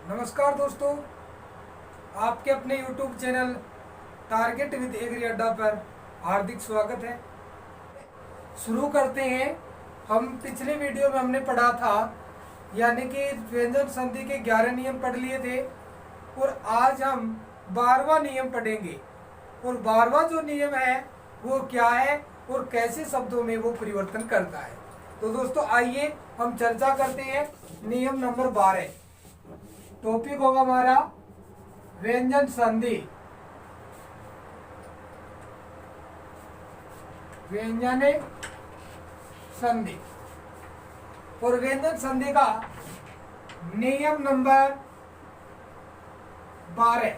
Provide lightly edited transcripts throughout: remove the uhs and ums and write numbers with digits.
नमस्कार दोस्तों, आपके अपने YouTube channel target with agri Adda पर हार्दिक स्वागत है। शुरू करते हैं। हम पिछले वीडियो में हमने पढ़ा था, यानी कि व्यंजन संधि के 11 नियम पढ़ लिए थे और आज हम 12वां नियम पढ़ेंगे। और 12वां जो नियम है वो क्या है और कैसे शब्दों में वो परिवर्तन करता है। तो दोस्तों आइए हम चर्चा करते हैं। नियम नंबर 12, टॉपिक होगा हमारा व्यंजन संधि। व्यंजन संधि और व्यंजन संधि का नियम नंबर 12।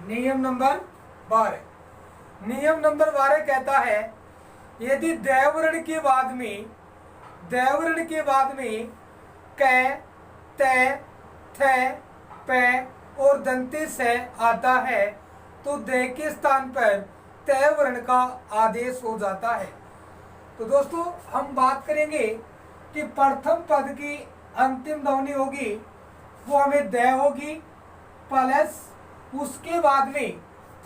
नियम नंबर 12 कहता है, यदि दैवर्ण के बाद में क, त, थ, प और दंते से आता है तो द के स्थान पर तय वर्ण का आदेश हो जाता है। तो दोस्तों हम बात करेंगे कि प्रथम पद की अंतिम ध्वनि होगी वो हमें द होगी, प्लस उसके बाद में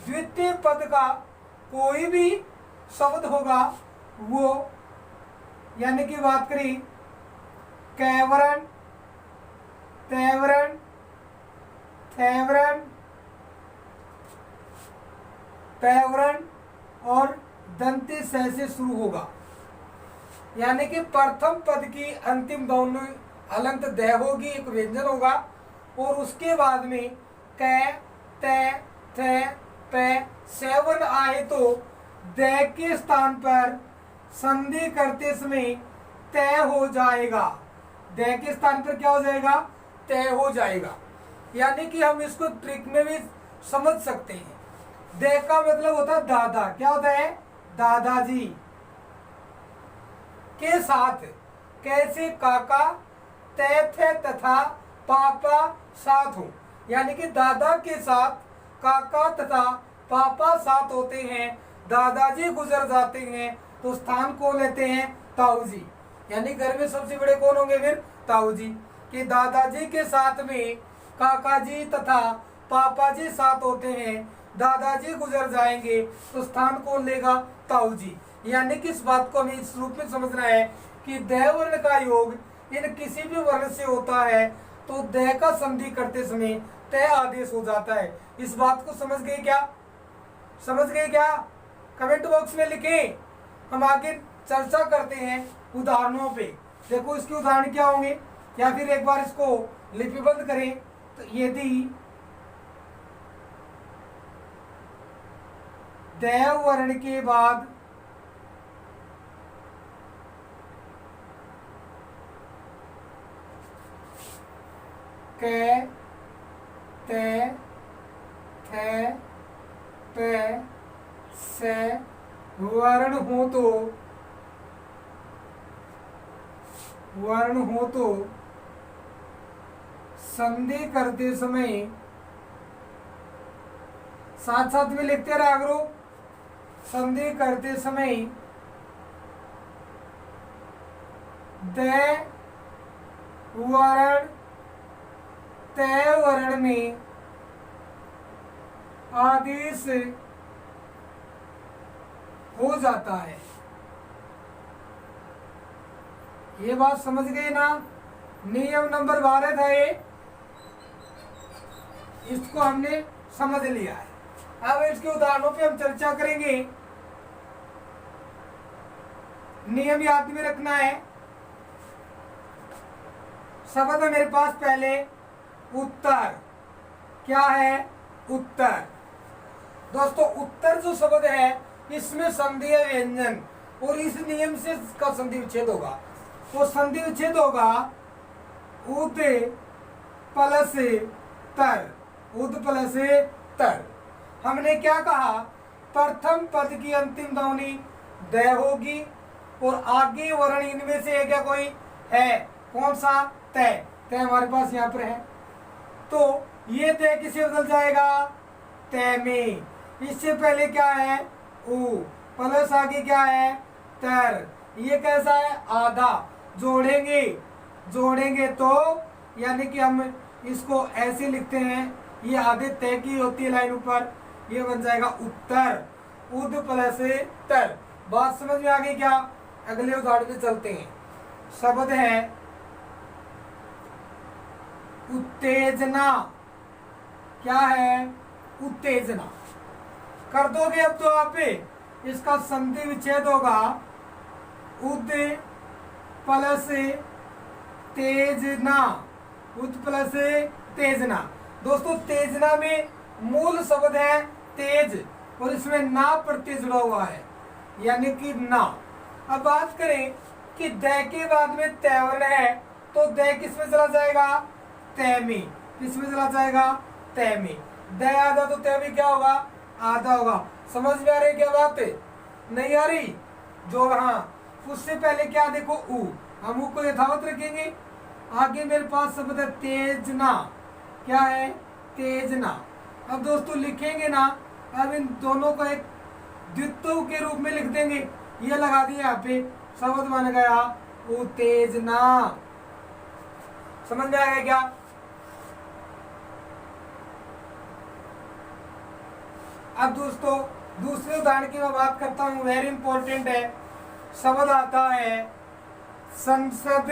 द्वितीय पद का कोई भी शब्द होगा वो, यानी कि बात करी कैवरण, तैवरण, थैवरण, पैवरण और दंते स से शुरू होगा। यानी कि प्रथम पद की अंतिम ध्वनि हलंत द होगी, एक व्यंजन होगा, और उसके बाद में क, त, थ, प, सेवन आए तो द के स्थान पर संधि करते समय तय हो जाएगा। द के स्थान पर क्या हो जाएगा? तय हो जाएगा। यानी कि हम इसको ट्रिक में भी समझ सकते हैं। द का मतलब होता है दादा। क्या होता है? दादाजी के साथ। कैसे? काका, थे तथा पापा साथ हो। यानी कि दादा के साथ काका तथा पापा साथ होते हैं। दादाजी गुजर जाते हैं तो स्थान को लेते हैं ताऊजी। यानी घर में सबसे बड़े कौन होंगे? फिर ताऊजी। कि दादाजी के साथ में काकाजी तथा पापाजी साथ होते हैं, दादाजी गुजर जाएंगे तो स्थान कौन लेगा? ताऊजी। यानी कि इस बात को हमें इस रूप में समझना है कि द वर्ण का योग इन किसी भी वर्ण से होता है तो द का संधि करते समय तय आदेश हो जाता है। इस बात को समझ गए क्या? समझ गए क्या? कमेंट बॉक्स में लिखें। हम आगे चर्चा करते हैं उदाहरणों पे। देखो इसके उदाहरण क्या होंगे, या फिर एक बार इसको लिपिबद्ध करें। तो यदि दैव वर्ण के बाद क, त, थ, प, से वर्ण हो तो संधि करते समय साथ साथ में लिखते रहा करो। संधि करते समय द वर्ण तय वर्ण में आदेश हो जाता है। ये बात समझ गए ना? नियम नंबर 12 था ये, इसको हमने समझ लिया है। अब इसके उदाहरणों पे हम चर्चा करेंगे। नियम याद में रखना है। शब्द है मेरे पास पहले उत्तर। क्या है? उत्तर। दोस्तों उत्तर जो शब्द है इसमें संधि है व्यंजन, और इस नियम से इसका संधि विच्छेद होगा। तो संधि विच्छेद होगा उद प्लस तर। उद प्लस तर। हमने क्या कहा? प्रथम पद की अंतिम ध्वनि द होगी और आगे वर्ण इनमें से है क्या? कोई है? कौन सा? तय। तय हमारे पास यहाँ पर है। तो ये तय किसे बदल जाएगा? तय में। इससे पहले क्या है? ऊ प्लस आगे क्या है? तर। ये कैसा है? आधा। जोड़ेंगे तो यानी कि हम इसको ऐसे लिखते हैं, ये आधे तय की होती है लाइन ऊपर, ये बन जाएगा उत्तर, उद प्लस तर। बात समझ में आ गई क्या? अगले उदाहरण पे चलते हैं। शब्द है उत्तेजना। क्या है? उत्तेजना। कर दोगे अब तो आप इसका संधि विच्छेद होगा, उद प्लस तेजना, उद प्लस तेजना। दोस्तों तेजना में मूल शब्द है तेज और इसमें ना प्रत्यय जुड़ा हुआ है, यानी कि ना। अब बात करें कि द के बाद में तय वर्ण है, तो द किसमें चला जाएगा? तय में। किसमें चला जाएगा? तय में। द आधा तो तय भी क्या होगा? आधा होगा। समझ में आ रही क्या बात? नहीं आ रही? जो हाँ, उससे पहले क्या देखो ऊ, हम ऊ को यथावत रखेंगे। आगे मेरे पास शब्द है तेजना। क्या है? तेजना। अब दोस्तों लिखेंगे ना, अब इन दोनों को एक द्वित्व के रूप में लिख देंगे। ये लगा दिया यहाँ पे, शब्द बन गया उत्तेजना। समझ में आ गया क्या? अब दोस्तों दूसरे उदाहरण की मैं बात करता हूं, वेरी इंपॉर्टेंट है। शब्द आता है संसद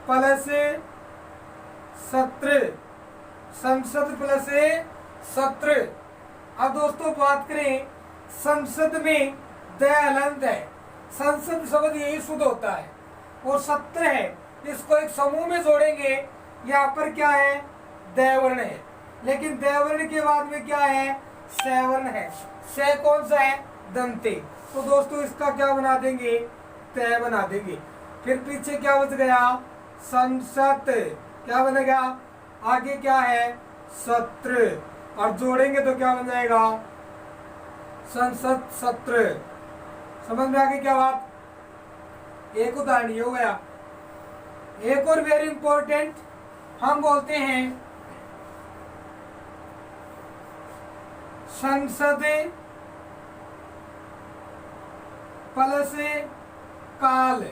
प्लस सत्र। संसद प्लस सत्र। अब दोस्तों बात करें, संसद में द हलंत है, संसद शब्द यही शुद्ध होता है, और सत्र है, इसको एक समूह में जोड़ेंगे। यहाँ पर क्या है? द वर्ण है, लेकिन द वर्ण के बाद में क्या है? स वर्ण है। स कौन सा है? दंते। तो दोस्तों इसका क्या बना देंगे? तय बना देंगे। फिर पीछे क्या बच गया? संसद। क्या बनेगा? आगे क्या है? सत्र। और जोड़ेंगे तो क्या बन जाएगा? संसद सत्र। समझ में आ गई क्या बात? एक उदाहरण ये हो गया। एक और वेरी इंपॉर्टेंट, हम बोलते हैं संसद प्लस काल।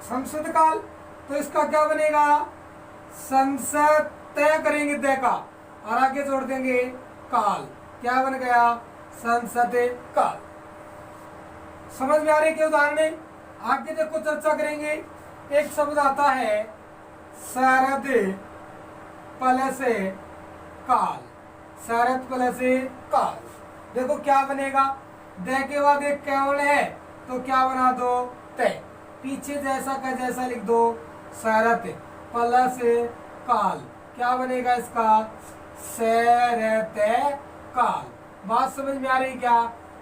संसद काल, तो इसका क्या बनेगा? संसद तय करेंगे द का और आगे जोड़ देंगे काल। क्या बन गया? संसद काल। समझ में आ रही क्या उदाहरण? आगे देखो चर्चा करेंगे। एक शब्द आता है शरद प्लस काल। शरद प्लस काल। देखो क्या बनेगा? द के बाद एक केवल है, तो क्या बना दो? तय। पीछे जैसा का जैसा लिख दो, शरद प्लस काल। क्या बनेगा इसका? शरद काल। बात समझ में आ रही क्या?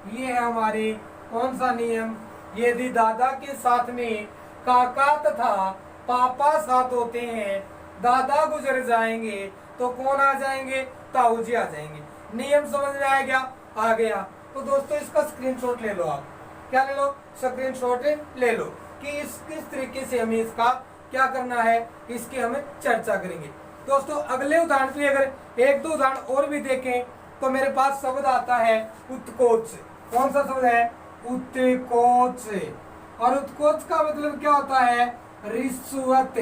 ये है हमारे कौन सा नियम? यदि दादा के साथ में काका तथा पापा साथ होते हैं, दादा गुजर जाएंगे तो कौन आ जाएंगे? ताऊ जी आ जाएंगे। नियम समझ में आया क्या? आ गया। तो दोस्तों इसका स्क्रीनशॉट ले लो आप। क्या ले लो? स्क्रीनशॉट ले लो कि किस तरीके से हमें इसका क्या करना है, इसकी हमें चर्चा करेंगे। दोस्तों अगले उदाहरण पे अगर एक दो उदाहरण और भी देखें तो मेरे पास शब्द आता है उत्कोच। कौन सा शब्द है? उत्कोच। और उत्कोच का मतलब क्या होता है? रिश्वत।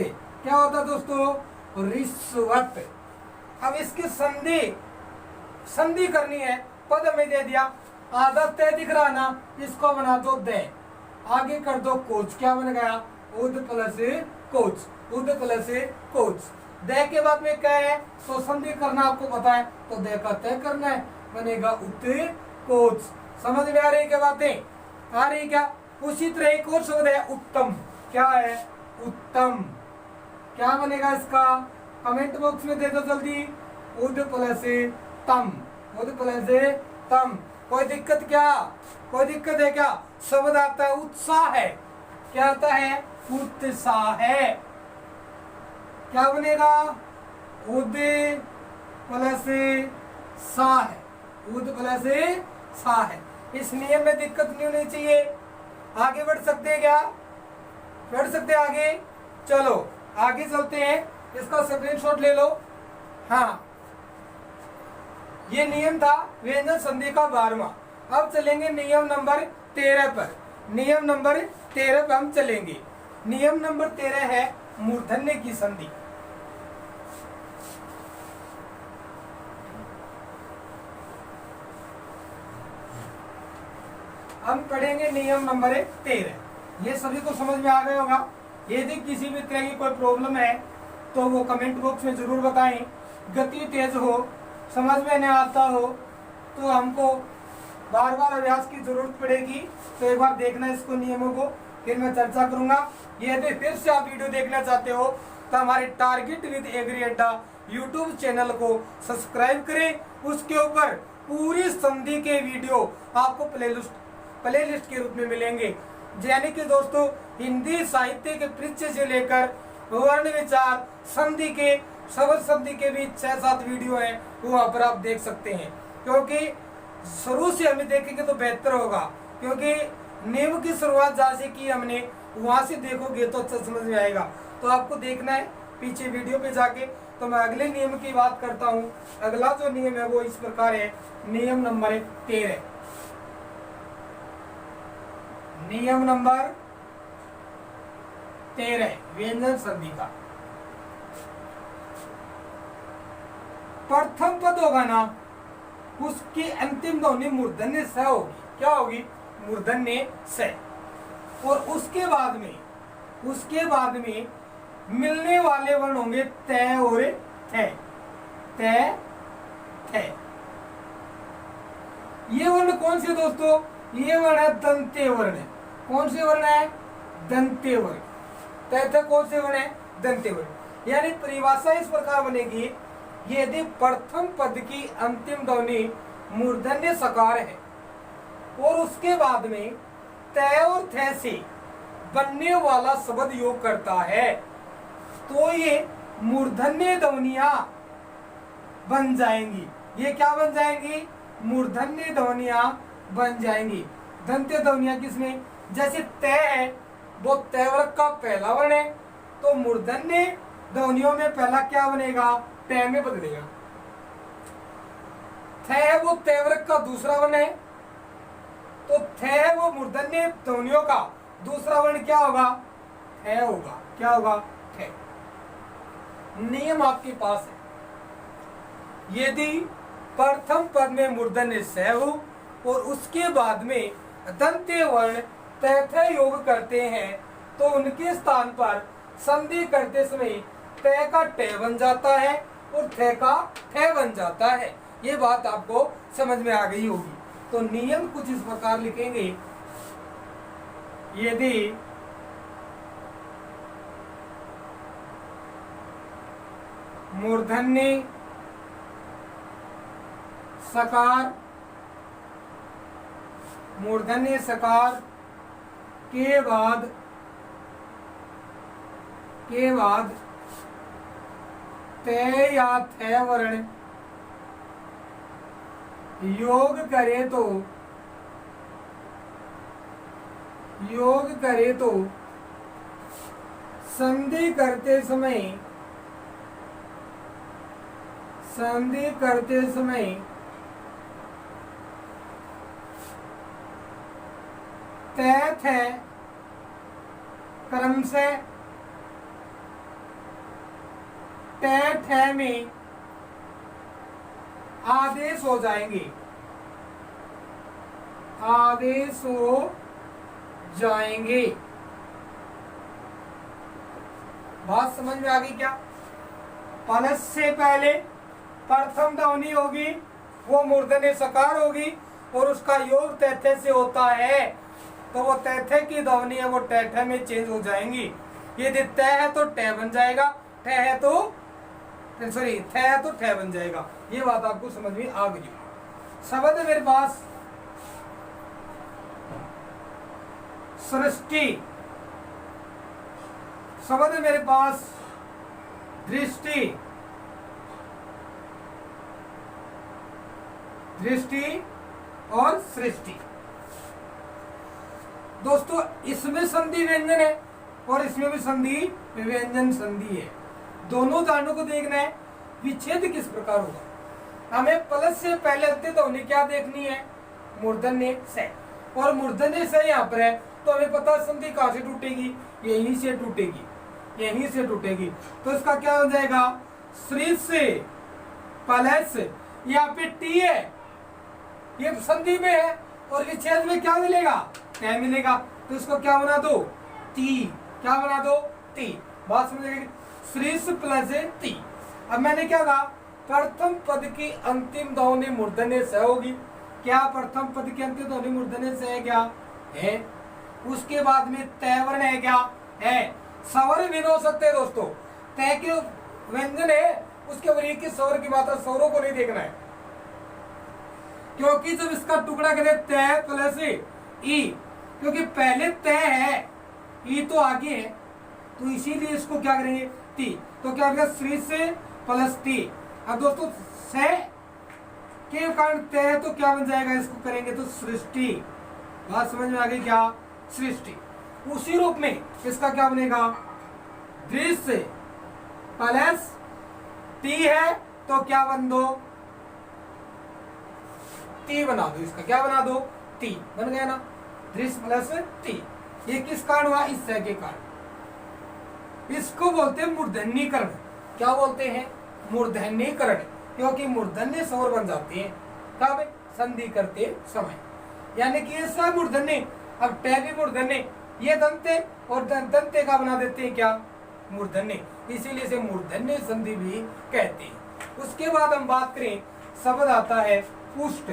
क्या होता है दोस्तों? रिश्वत। अब इसकी संधि करनी है, पद हमें दे दिया, आधा तय दिख रहा ना, इसको बना दो दे, आगे कर दो कोच। क्या बन गया? उद प्लस कोच। उद प्लस कोच। दे के बाद में क्या है? तो संधि करना आपको पता है, तो दे का तय करना है, बनेगा उत कोच। समझ में आ रही क्या बातें? आ रही क्या? उसी तरह एक और शब्द है उत्तम। क्या है? उत्तम। क्या बनेगा इसका? कमेंट बॉक्स में दे दो जल्दी। उद प्लस तम। उद प्लस तम। कोई दिक्कत क्या? कोई दिक्कत है क्या? शब्द आता है उत्साह है। क्या आता है? उत्साह है। क्या बनेगा? उद प्लस सा है। उद प्लस सा है। इस नियम में दिक्कत नहीं होनी चाहिए। आगे बढ़ सकते हैं क्या? बढ़ सकते हैं आगे? चलो आगे चलते हैं। इसका स्क्रीनशॉट ले लो। हाँ, ये नियम था व्यंजन संधि का 12वां। अब चलेंगे नियम नंबर 13 पर। नियम नंबर 13 पर हम चलेंगे। नियम नंबर 13 है मूर्धन्य की संधि। हम पढ़ेंगे नियम नंबर 13। ये सभी को समझ में आ गया होगा। यदि किसी भी तरह की कोई प्रॉब्लम है तो वो कमेंट बॉक्स में जरूर बताएं। गति तेज हो, समझ में नहीं आता हो तो हमको बार बार अभ्यास की जरूरत पड़ेगी। तो एक बार देखना इसको, नियमों को, फिर मैं चर्चा करूंगा। यदि फिर से आप वीडियो देखना चाहते हो तो हमारे टारगेट विद एग्री अड्डा यूट्यूब चैनल को सब्सक्राइब करें। उसके ऊपर पूरी संधि के वीडियो आपको प्लेलिस्ट के रूप में मिलेंगे। यानी कि दोस्तों, हिंदी साहित्य के परिचय से लेकर वर्ण विचार संधि के, शब्द संधि के भी 6-7 वीडियो हैं, वो वहाँ पर आप देख सकते हैं। क्योंकि शुरू से हमें देखेंगे तो बेहतर होगा, क्योंकि नियम की शुरुआत जहाँ से की हमने वहां से देखोगे तो अच्छा समझ में आएगा। तो आपको देखना है पीछे वीडियो पे जाके। तो मैं अगले नियम की बात करता हूँ। अगला जो नियम है वो इस प्रकार है, नियम नंबर 13। नियम नंबर 13 व्यंजन संधि का। प्रथम पद होगा ना, उसकी अंतिम ध्वनि मूर्धन्य स होगी। क्या होगी? मूर्धन्य स। और उसके बाद में मिलने वाले वर्ण होंगे तय और थ। तय थ। ये वर्ण कौन से दोस्तों? ये वर्ण है दंत्य वर्ण। कौन से वर्ण है? दंत्य वर्ण। तय थ कौन से वर्ण है? दंत्य वर्ण। यानी परिभाषा इस प्रकार बनेगी, यदि प्रथम पद की अंतिम ध्वनि मूर्धन्य सकार है और उसके बाद में तय और थ से बनने वाला शब्द योग करता है तो ये मूर्धन्य ध्वनियां बन जाएंगी। ये क्या बन जाएंगी? मूर्धन्य ध्वनियां बन जाएंगी। दंत्य ध्वनियां किसमें? जैसे तय है वो तय वर्ग का पहला वर्ण है, तो मूर्धन्य ध्वनियों में पहला क्या बनेगा? तय में बदलेगा। थ है वो तय वर्ग का दूसरा वर्ण है, तो थ है वो मूर्धन्य ध्वनियों का दूसरा वर्ण क्या होगा? थ होगा। क्या होगा? थ। नियम आपके पास है, यदि प्रथम पद में मूर्धन्य स हो और उसके बाद में दंत्य वर्ण तय योग करते हैं तो उनके स्थान पर संधि करते समय तय का ट बन जाता है और थ का थ बन जाता है। ये बात आपको समझ में आ गई होगी। तो नियम कुछ इस प्रकार लिखेंगे, यदि मूर्धन्य सकार के बाद तय या थ वर्ण योग करे तो संधि करते समय तय थ क्रम से तय ठ में आदेश हो जाएंगे। बात समझ में आ गई क्या? प्लस से पहले प्रथम ध्वनि होगी वो मूर्धन्य सकार होगी और उसका योग तैथे से होता है, तो वो तैथे की ध्वनि है वो टैठ में चेंज हो जाएंगी। यदि तय है तो ट बन जाएगा, थ है तो ठ बन जाएगा। ये बात आपको समझ में आ गई। शब्द है मेरे पास सृष्टि, शब्द है मेरे पास दृष्टि और सृष्टि। दोस्तों इसमें संधि व्यंजन है और इसमें भी संधि व्यंजन संधि है। दोनों दानों को देखना है, विच्छेद किस प्रकार होगा। हमें प्लस से पहले अंत्य ध्वनि क्या देखनी है? मूर्धन्य स। और मूर्धन्य स यहाँ पर है तो हमें पता संधि कहाँ से टूटेगी? यहीं से टूटेगी। यहीं से टूटेगी। तो इसका क्या हो जाएगा, श्री से प्लस यहाँ पे टी है, ये संधि में है और विच्छेद में क्या मिलेगा, तय मिलेगा। तो इसको क्या बना दो, ती। क्या बना दो, ती। बात समझ गए, श्रीस प्लस ती। अब मैंने क्या कहा, प्रथम पद की अंतिम ध्वनि मूर्धन्य स होगी। क्या प्रथम पद की अंतिम ध्वनि मूर्धन्य स है, क्या है। उसके बाद में तय वर्ण है, क्या है। स्वर भी हो सकते हैं दोस्तों, तय के व्यंजन है उसके वरीय की स्वर की मात्रा, स्वरों को नहीं देखना है, क्योंकि जब इसका टुकड़ा करें तय प्लस ई, क्योंकि पहले तय है, ई तो आगे है, तो इसीलिए इसको क्या करेंगे, ती। तो क्या होगा, श्री से प्लस ती। अब दोस्तों से के कारण तय, तो क्या बन जाएगा, इसको करेंगे तो सृष्टि। बात समझ में आ गई, क्या सृष्टि। उसी रूप में इसका क्या बनेगा, दृश्य प्लस टी है, तो क्या बन दो, ती बना दो। इसका क्या बना दो, ती बन गया ना, दृश्य प्लस ती। ये किस कारण हुआ, इस के कारण। इसको बोलते हैं मूर्धन्यीकरण। क्या बोलते हैं, मूर्धन्यीकरण, क्योंकि मूर्धन्य स्वर बन जाते हैं कब, संधि करते समय, यानी कि ये सब मूर्धन्य। अब टै भी मूर्धन्य, ये दंते और दंते का बना देते हैं क्या, मूर्धन्य, इसीलिए इसे मूर्धन्य संधि भी कहते हैं। उसके बाद हम बात करें, शब्द आता है पुष्ट।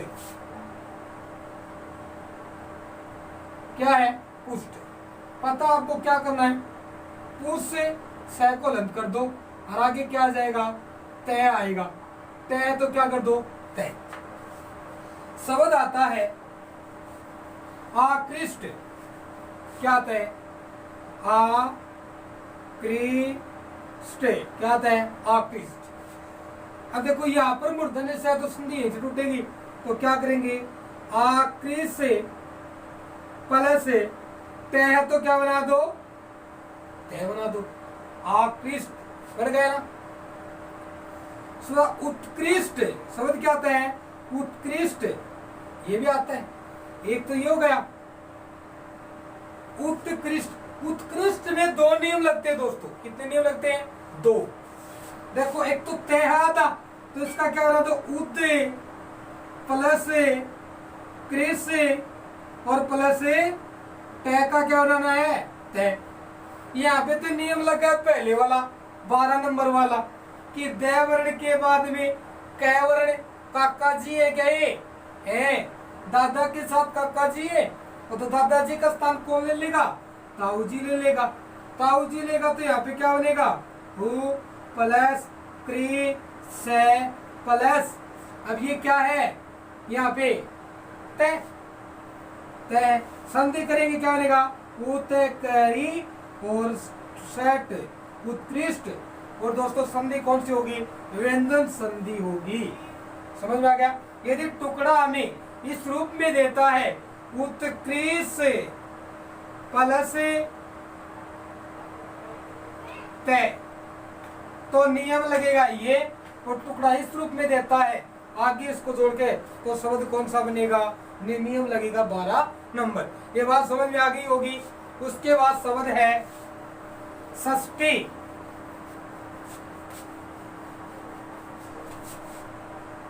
क्या है, पुष्ट। पता आपको क्या करना है, पुष्ट से स को लंत कर दो और आगे क्या आ जाएगा, तय आएगा। तय तो क्या कर दो, तय। शब्द आता है आकृष्ट। क्या आता है, आकृष्ट। क्या आता है, आकृष्ट। अब देखो यहाँ पर मूर्धन्य से तो संधि यहीं से टूटेगी, तो क्या करेंगे, आकृष्ट से प्लस तय है, तो क्या बना दो, तय बना दो, आकृष्ट बन गया ना। उत्कृष्ट शब्द क्या आता है, उत्कृष्ट, ये भी आता है, एक तो ये हो गया उत्कृष्ट। उत्कृष्ट में दो नियम लगते हैं दोस्तों, कितने नियम लगते हैं, दो। देखो एक तो तय था, तो इसका क्या बना दो, उत प्लस कृष और प्लस तय का क्या बनाना है, तय। यहाँ पे तो नियम लगा पहले वाला 12 नंबर वाला कि द वर्ण के बाद में क वर्ण, काका जी है क्या, ये है दादा के साथ काका जी है, तो दादाजी का स्थान कौन ले लेगा, ताऊ जी ले लेगा। ताऊ जी लेगा तो यहाँ पे क्या बनेगा, हु प्लस क्री से प्लस, अब ये क्या है, यहाँ पे तय। तय संधि करेंगे, क्या बनेगा, उत्करी और सेट, उत्कृष्ट। और दोस्तों संधि कौन सी होगी, व्यंजन संधि होगी। समझ में आ गया। यदि टुकड़ा हमें इस रूप में देता है, उत्कृष्ट प्लस तय, तो नियम लगेगा ये, और टुकड़ा इस रूप में देता है, आगे इसको जोड़ के, तो शब्द कौन सा बनेगा, नियम लगेगा 12 नंबर। ये बात समझ में आ गई होगी। उसके बाद शब्द है षष्ठी।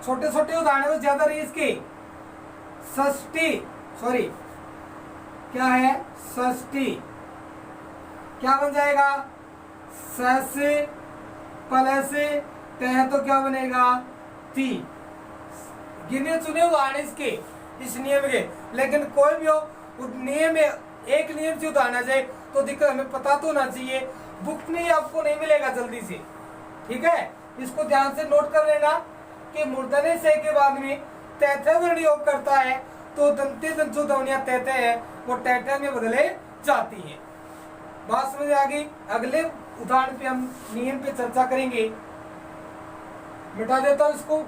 छोटे छोटे उदाहरण ज्यादा रही इसकी। षष्ठी, सॉरी क्या है, षष्ठी। क्या बन जाएगा, सस प्लस तय, तो क्या बनेगा, ती। गिने चुने उदाहरण इसके, इस नियम के, लेकिन कोई भी हो नियम में एक नियम से उतारना चाहिए, तो दिक्कत हमें पता तो होना चाहिए। बुक में आपको नहीं मिलेगा जल्दी से, ठीक है। इसको ध्यान से नोट कर लेना कि मूर्धन्य से के बाद में तैथय वर्ण योग करता है, तो दंते दंतो ध्वनियां तैथय है वो टैथय में बदले जाती हैं। बात समझ आ गई। अगले उदाहरण पे हम नियम पे चर्चा करेंगे। मिटा देता हूं इसको।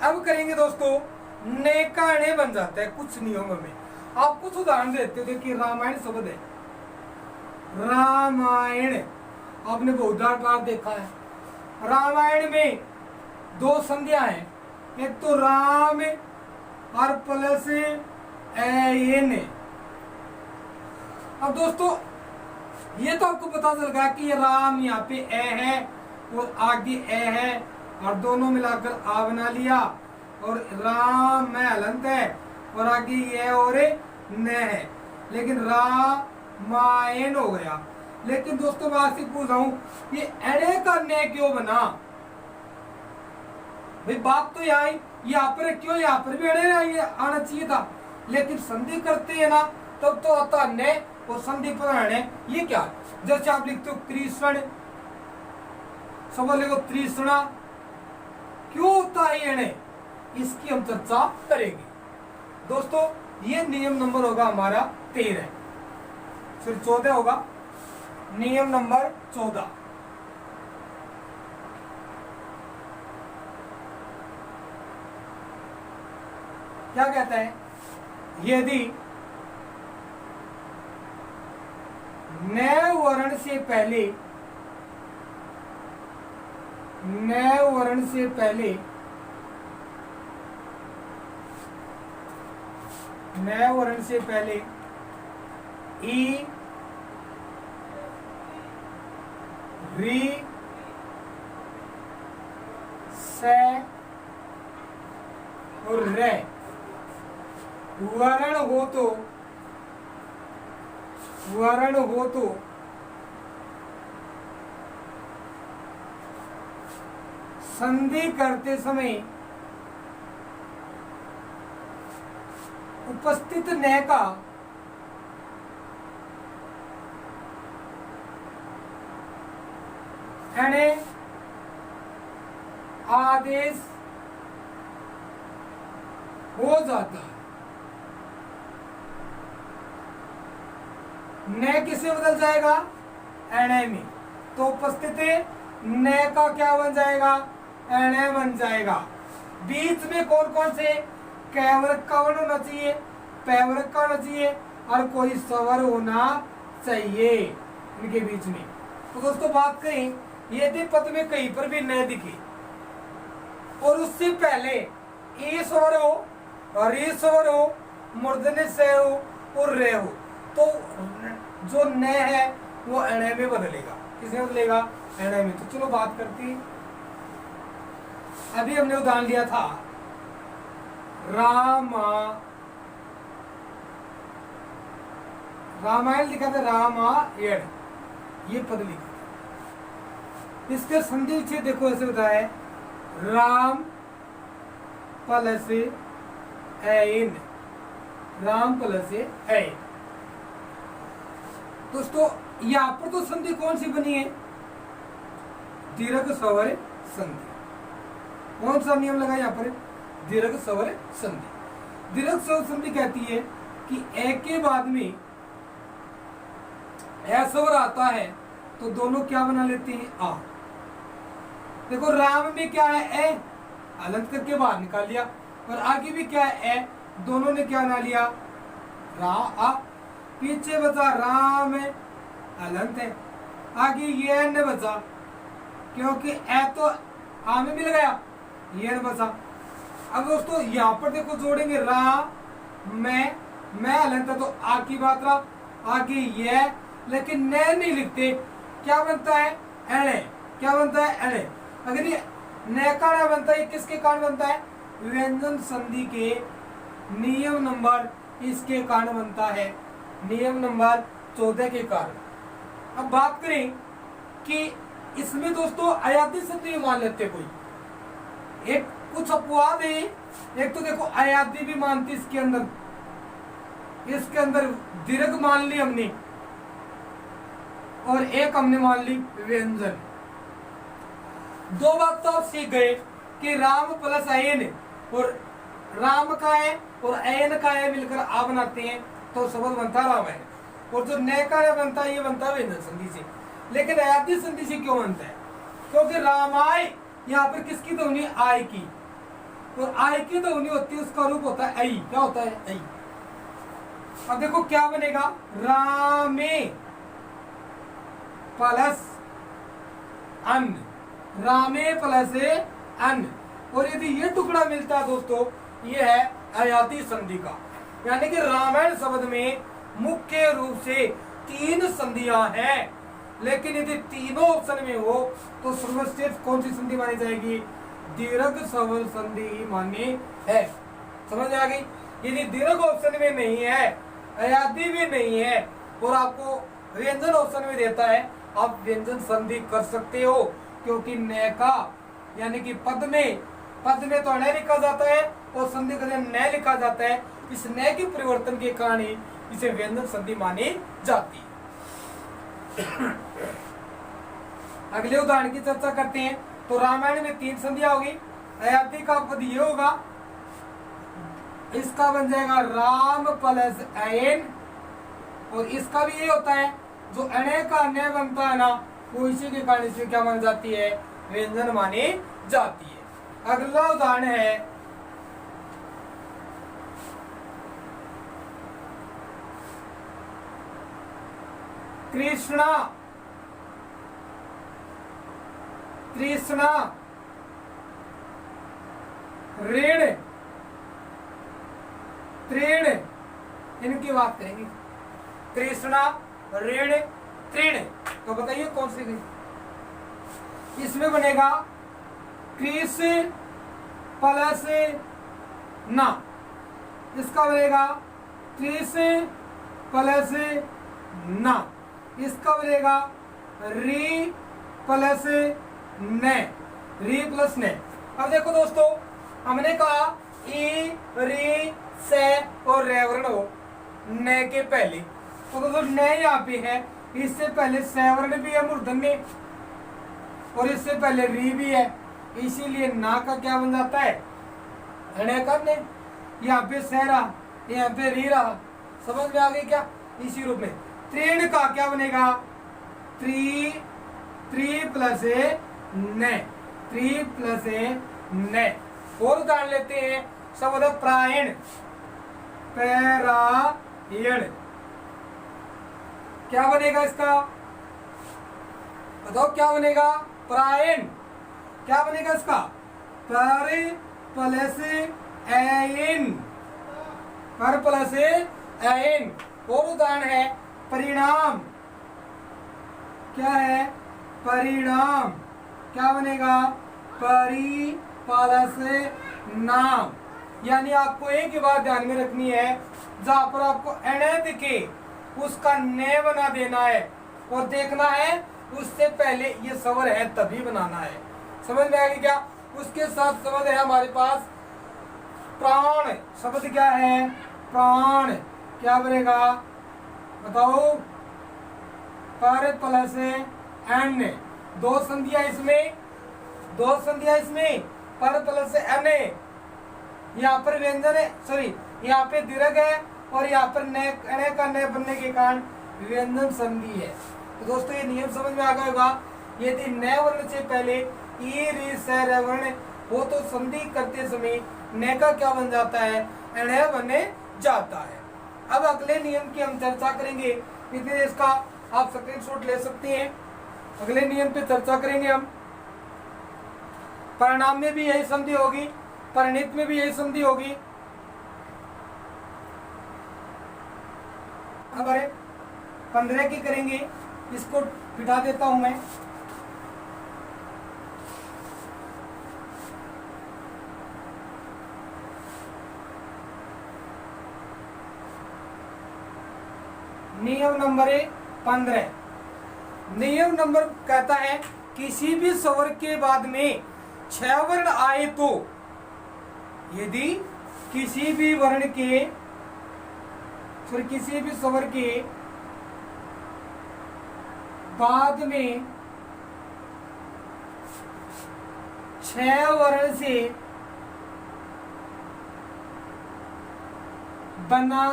अब करेंगे दोस्तों, नेकाणे बन जाता है कुछ नियमों में। आप कुछ उदाहरण देते हो, देखिए रामायण शब्द है, रामायण आपने बहुत बार देखा है, रामायण में दो संधियां हैं, एक तो राम और प्लस एन। अब दोस्तों ये तो आपको पता चल गया कि ये राम यहाँ पे ए है और आगे ए है और दोनों मिलाकर आ बना लिया, और राम में हलंत है और आगे ये और न है, लेकिन रामायण हो गया। लेकिन दोस्तों मैं आपसे पूछ रहा हूँ ये एड़े का न क्यों बना? भाई बात तो यहाँ पर क्यों, यहाँ पर भी एड़े आना चाहिए था, लेकिन संधि करते हैं ना तब तो आता न और संधि पर है। ये क्या, जैसे आप लिखते हो कृष्ण, सब लिखो तृष्णा, क्यों होता है ये? इसकी हम चर्चा करेंगे। दोस्तों ये नियम नंबर होगा हमारा 13, फिर 14 होगा, नियम नंबर 14। क्या कहता है? यदि न वर्ण से पहले, न वर्ण से पहले, न वर्ण से पहले ई, री, से और रे वर्ण हो तो, वर्ण हो तो संधि करते समय उपस्थित न का एणे आदेश हो जाता है। न किसे बदल जाएगा? एणे में, तो उपस्थित न का क्या बन जाएगा? एणे बन जाएगा। बीच में कौन कौन से? कैवर्ग का वर्ण होना चाहिए, पैवर्ग का होना चाहिए और कोई स्वर होना चाहिए इनके बीच में। तो दोस्तों बात करें, यदि पद में कहीं पर भी न दिखे और उससे पहले ए स्वर हो और रे स्वर हो, मूर्धन्य से हो और रे हो, तो जो न है वो एणे में बदलेगा। किसमें बदलेगा? एणे में। तो चलो बात करते हैं। अभी हमने उदाहरण लिया था रामायण लिखा था, रामायण ये पद लिखा था। इसके संधि विच्छेद देखो ऐसे बताया है, राम प्लस ऐन, राम प्लस ऐन। दोस्तों यहाँ पर तो संधि कौन सी बनी है? दीर्घ स्वर संधि। कौन सा नियम लगा यहाँ पर? दीर्घ स्वर संधि। दीर्घ स्वर संधि कहती है कि ए के बाद में ए स्वर आता है तो दोनों क्या बना लेते हैं? आ। देखो राम में क्या है? ए, हलंत करके बाहर निकाल लिया, और आगे भी क्या है? ए, दोनों ने क्या बना लिया? रा आ। पीछे बचा राम है, हलंत है, आगे ये ने बचा, क्योंकि ए तो आ में मिल गया, ये ने बचा। अब दोस्तों यहाँ पर देखो जोड़ेंगे रा मैं हलंत है तो आ की मात्रा, आगे ये, लेकिन न नहीं लिखते, क्या बनता है? एणे। क्या बनता है? एणे। अगर ये न का न बनता है, किसके कारण बनता है? व्यंजन संधि के नियम नंबर इसके कारण बनता है, नियम नंबर 14 के कारण। अब बात करें कि इसमें दोस्तों अयादी संधि मान लेते कोई, एक कुछ अपवाद है। एक तो देखो अयादी भी मानती इसके अंदर दीर्घ मान ली हमने, और एक हमने मान ली व्यंजन। दो बात तो आप सीख गए कि राम प्लस ऐन, और राम का है और ऐन का है मिलकर आ बनाते हैं तो शब्द बनता रामायण, और जो न का है बनता है ये बनता है व्यंजन संधि से। लेकिन अयादी संधि से क्यों बनता है? क्योंकि रामाय यहाँ पर किसकी ध्वनि? आय की, और आय की ध्वनि होती है, उसका रूप होता है ऐ। क्या होता है? ऐ। अब देखो क्या बनेगा? रामे प्लस अन्न, रामे प्लस अन। और यदि ये टुकड़ा मिलता है दोस्तों, ये है अयाती संधि का। यानी कि रामायण शब्द में मुख्य रूप से 3 संधियां हैं, लेकिन यदि तीनों ऑप्शन में हो तो सर्वश्रेष्ठ कौन सी संधि मानी जाएगी? दीर्घ स्वर संधि ही मानी है। समझ आ गई? यदि दीर्घ ऑप्शन में नहीं है, अयाती भी नहीं है, और आपको व्यंजन ऑप्शन में देता है, आप व्यंजन संधि कर सकते हो, क्योंकि न का यानी कि पद में तो न लिखा जाता है और संधि का न लिखा जाता है। इस न के परिवर्तन के कारण ही इसे व्यंजन संधि मानी जाती है। अगले उदाहरण की चर्चा करते हैं। तो रामायण में 3 संधियां होगी। अयाती का पद ये होगा, इसका बन जाएगा राम प्लस अयन, और इसका भी ये होता है, जो अने का अन्य बनता है ना, वो इसी के कारण इसमें क्या मानी जाती है? व्यंजन मानी जाती है। अगला उदाहरण है कृष्णा, तृष्णा, ऋण, तृण, इनकी बात करेंगे। तृष्णा, ऋण, तृण, तो बताइए कौन सी गई? इसमें बनेगा कृष प्लस ना, इसका बनेगा कृष प्लस ना, इसका बनेगा री प्लस न, री प्लस न। अब देखो दोस्तों, हमने कहा ई, री, से और रेवर्ण हो न के पहले, तो दोस्तों न यहाँ पे है, इससे पहले सवर्ण भी है मूर्धन्य, और इससे पहले री भी है, इसीलिए ना का क्या बन जाता है? न का न। यहाँ पे सह रहा, यहाँ पे री रहा। समझ में आ गई क्या? इसी रूप में तृण का क्या बनेगा? त्रि प्लस न, त्रि प्लस न। और उदाहरण लेते हैं शब्द प्रायण, पैरायण, क्या बनेगा इसका? बताओ क्या बनेगा? प्रायण, क्या बनेगा इसका? पर प्लस एन, पर प्लस एन। और उदाहरण है परिणाम, क्या है? परिणाम, क्या बनेगा? परि प्लस नाम। यानी आपको एक ही बात ध्यान में रखनी है, जहां पर आपको एन दिखे उसका न बना देना है, और देखना है उससे पहले ये स्वर है तभी बनाना है। समझ में आएगी क्या? उसके साथ शब्द है हमारे पास प्राण। शब्द क्या है? प्राण, क्या बनेगा? बताओ। पर प्लस एन, दो संधियां इसमें, पर प्लस एन। यहाँ पर व्यंजन है, सॉरी यहाँ पे दीर्घ है, और यहाँ पर न का न बनने के कारण व्यंजन संधि है। तो दोस्तों ये नियम समझ में आ गया होगा। यदि न वर्ण से पहले ई, री, स, र वर्ण हो तो संधि करते समय न का क्या बन जाता है? न बने जाता है। अब अगले नियम की हम चर्चा करेंगे, इसलिए इसका आप स्क्रीनशॉट ले सकते हैं। अगले नियम पे चर्चा करेंगे हम। परिणाम में भी यही संधि होगी, परिणित में भी यही संधि होगी। अब 15 की करेंगे, इसको बिठा देता हूं मैं। नियम नंबर 15। नियम नंबर कहता है किसी भी स्वर के बाद में 6 वर्ण आए तो, यदि किसी भी वर्ण के, किसी भी स्वर के बाद में 6 वर्ण से बना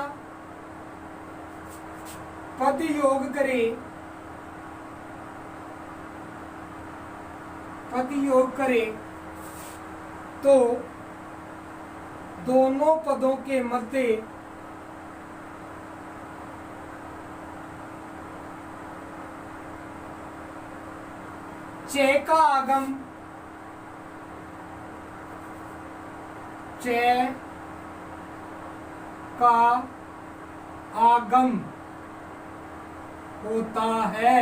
पद योग करे, तो दोनों पदों के मध्य च का आगम च का आगम होता है।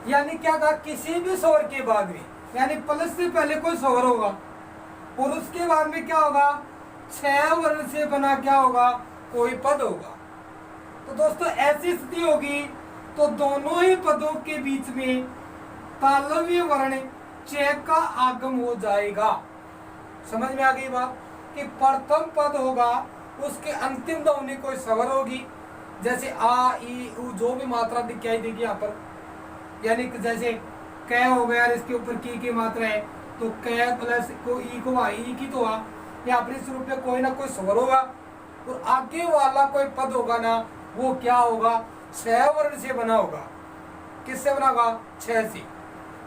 यानी क्या कहा, किसी भी स्वर के बाद में, यानी प्लस से पहले कोई स्वर होगा और उसके बाद में क्या होगा, 6 वर्ण से बना क्या होगा, कोई पद होगा। तो दोस्तों ऐसी स्थिति होगी तो दोनों ही पदों के बीच में तालव्य वर्ण च का आगम हो जाएगा। समझ में आ गई बात कि प्रथम पद होगा उसके अंतिम ध्वनि कोई स्वर होगी, जैसे आ ई उ जो भी मात्रा दिखाई देगी यहाँ पर, यानी कि जैसे क हो गया इसके ऊपर की मात्रा है तो क प्लस को ई को आ, ई की तो आ, यहाँ पर इस रूप में कोई ना कोई स्वर होगा और आगे वाला कोई पद होगा ना, वो क्या होगा, 6 वर्ण से बना होगा। किससे बना होगा, 6 से,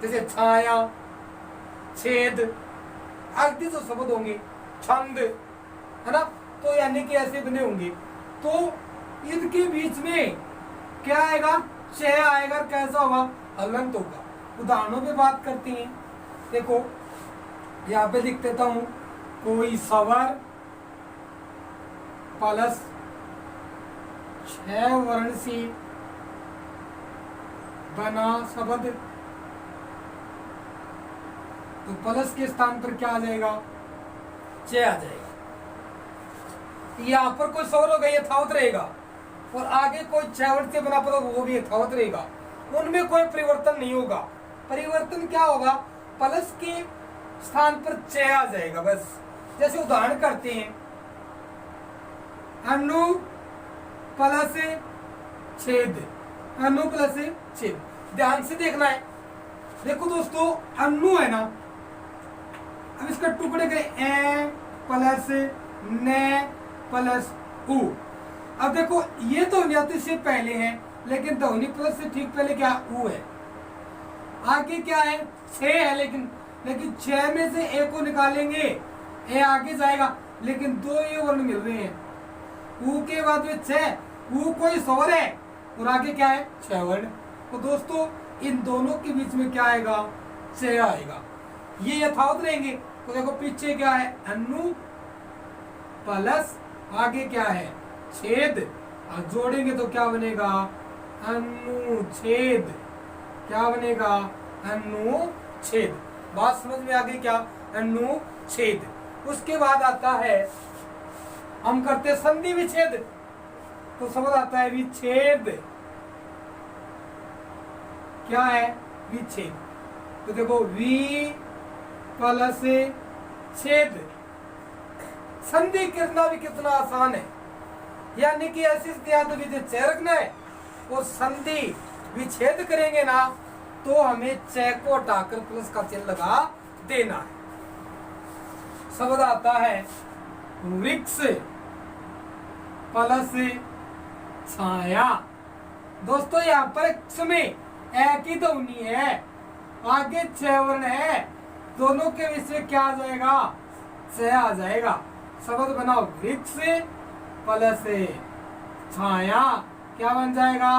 जैसे छाया, छेद आदि जो शब्द होंगे, छंद, है ना, तो यानी कि ऐसे बने होंगे। तो इनके बीच में क्या आएगा, 6 आएगा, कैसा होगा, हलंत होगा। उदाहरणों पे बात करते हैं। देखो यहाँ पे लिख देता हूं, कोई स्वर प्लस 6 वर्ण से बना शब्द, तो प्लस के स्थान पर क्या आ जाएगा, 6 आ जाएगा। यहाँ पर कोई स्वर होगा यथावत रहेगा और आगे कोई 6 वर्ण से बना पद वो भी यथावत रहेगा, उनमें कोई परिवर्तन नहीं होगा। परिवर्तन क्या होगा, प्लस के स्थान पर 6 आ जाएगा बस। जैसे उदाहरण करते हैं, अनु प्लस छेद, अनु प्लस छेद, ध्यान से देखना है। देखो दोस्तों अनु है ना, अब इसका टुकड़े करें, ए प्लस ने प्लस उ। अब देखो ये तो ध्वनि से पहले है, लेकिन ध्वनि प्लस से ठीक पहले क्या, उ है। आगे क्या है, 6 है, लेकिन 6 में से ए को निकालेंगे, ए आगे जाएगा, लेकिन 2 ये वर्ण मिल रहे हैं। उ के बाद में 6, उ कोई स्वर है और आगे क्या है, 6 वर्ण। तो दोस्तों इन दोनों के बीच में क्या आएगा, 6 आएगा, ये यथावत रहेंगे। तो देखो पीछे क्या है, अनु प्लस आगे क्या है, छेद, और जोड़ेंगे तो क्या बनेगा, अनुच्छेद। क्या बनेगा, अनुच्छेद। बात समझ में आ गई क्या, अनुच्छेद। उसके बाद आता है, हम करते हैं संधि विच्छेद, तो शब्द आता है विच्छेद। क्या है, विच्छेद। तो देखो वी प्लस छेद, संधि करना भी कितना आसान है, यानी कि ऐसी स्थिति विधि चय रखना है और संधि विच्छेद करेंगे ना, तो हमें चय को हटाकर प्लस का चिन्ह लगा देना है। शब्द आता है वृक्ष प्लस छाया। दोस्तों यहाँ पर क्ष में एक ही ध्वनि है, आगे 6 वर्ण है, दोनों के बीच में क्या आ जाएगा, 6 आ जाएगा। शब्द बनाओ वृक्ष प्लस छाया, क्या बन जाएगा,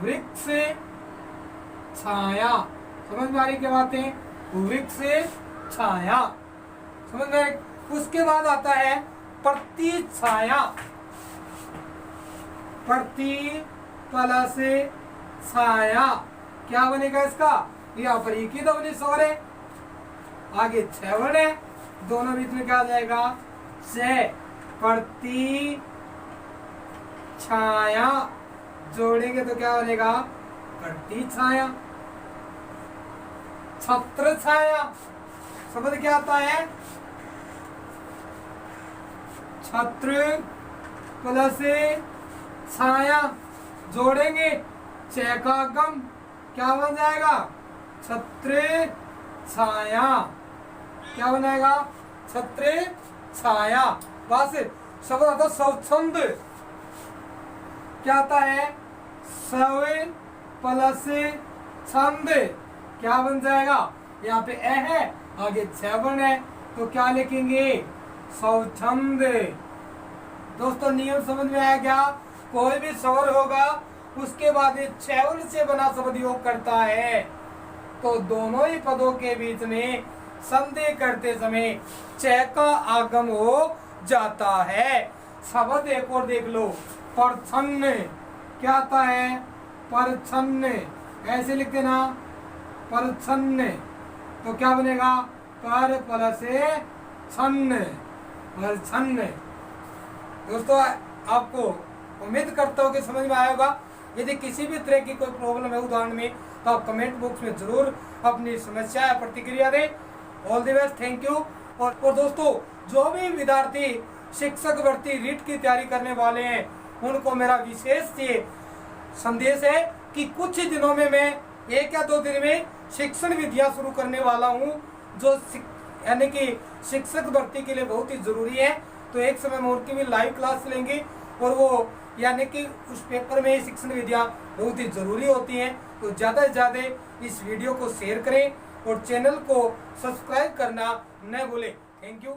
वृक्ष छाया। समझ में आ रही क्या बातें, वृक्ष छाया, समझ में। उसके बाद आता है प्रति छाया, प्रति प्लस छाया, क्या बनेगा इसका, यहाँ पर एक ही ध्वनि स्वर है, आगे 6 वर्ण है, दोनों बीच में क्या आ जाएगा, 6। प्रति छाया जोड़ेंगे तो क्या बनेगा, प्रति छाया। छत्र छाया, शब्द क्या आता है, छत्र प्लस छाया, जोड़ेंगे 6 का गम, क्या बन जाएगा, छत्र छाया। क्या बनाएगा, छत्र छाया। बस शब्द आता स्वच्छंद, क्या आता है, स्व प्लस छंद, क्या बन जाएगा, यहाँ पे ए है, आगे 6 वर्ण है, तो क्या लिखेंगे, स्वच्छंद। दोस्तों नियम समझ में आया क्या, कोई भी स्वर होगा उसके बाद 6 वर्ण से बना शब्द योग करता है, तो दोनों ही पदों के बीच में संधि करते समय च का आगम हो जाता है। शब्द एक और देख लो, परछन्न, क्या आता है? परछन्न, ऐसे लिखते ना, परछन्न, तो क्या बनेगा? पर प्लस छन्न, परछन्न। दोस्तों आपको उम्मीद करता हूँ कि समझ में आया होगा। यदि किसी भी तरह की कोई प्रॉब्लम है उदाहरण में, तो आप कमेंट बॉक्स में जरूर अपनी समस्या या प्रतिक्रिया दें। All the best, thank you. और दोस्तों जो भी विद्यार्थी शिक्षक भर्ती रीट की तैयारी करने वाले हैं, उनको मेरा विशेष ये संदेश है कि कुछ ही दिनों में मैं 1 या 2 दिन में शिक्षण विधियां शुरू करने वाला हूं, जो यानी कि शिक्षक भर्ती के लिए बहुत ही जरूरी है। तो एक समय में उनकी भी लाइव क्लास लेंगे, और वो यानी कि उस पेपर में शिक्षण विधियां बहुत ही जरूरी होती हैं। तो ज़्यादा से ज़्यादा इस वीडियो को शेयर करें और चैनल को सब्सक्राइब करना न भूलें। Thank you.